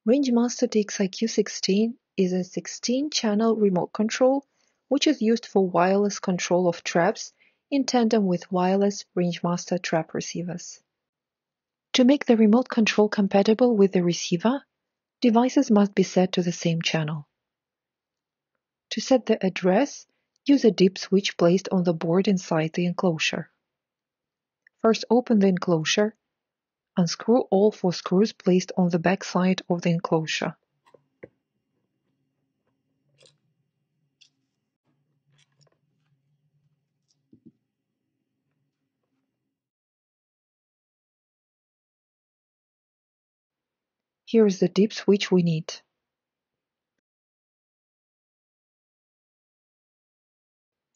Rangemaster TXIQ16 is a 16-channel remote control which is used for wireless control of traps in tandem with wireless Rangemaster trap receivers. To make the remote control compatible with the receiver, devices must be set to the same channel. To set the address, use a dip switch placed on the board inside the enclosure. First open the enclosure. Unscrew all 4 screws placed on the back side of the enclosure. Here is the dip switch we need.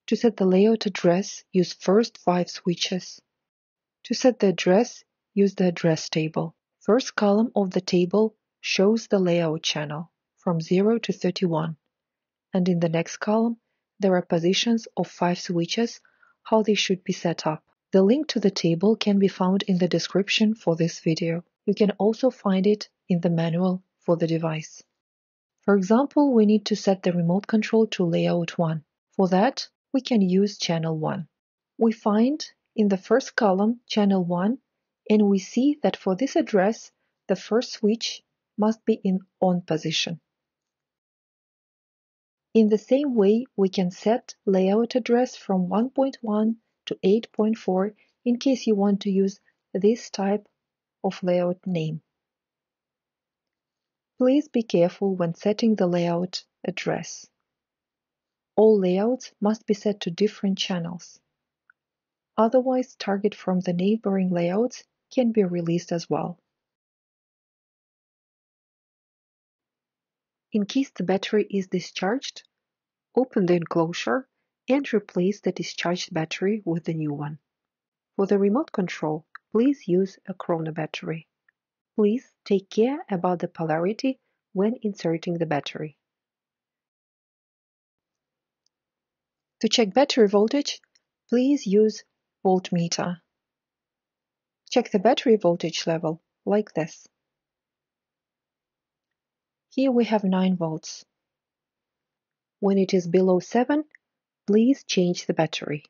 To set the layout address, use first 5 switches. To set the address, use the address table. First column of the table shows the layout channel from 0 to 31, and in the next column there are positions of 5 switches, how they should be set up. The link to the table can be found in the description for this video. You can also find it in the manual for the device. For example, we need to set the remote control to layout 1. For that, we can use channel 1. We find in the first column channel 1, and we see that for this address, the first switch must be in on position. In the same way, we can set layout address from 1.1 to 8.4 in case you want to use this type of layout name. Please be careful when setting the layout address. All layouts must be set to different channels. Otherwise, target from the neighboring layouts can be released as well. In case the battery is discharged, open the enclosure and replace the discharged battery with the new one. For the remote control, please use a chrono battery. Please take care about the polarity when inserting the battery. To check battery voltage, please use voltmeter. Check the battery voltage level like this. Here we have 9 volts. When it is below 7, please change the battery.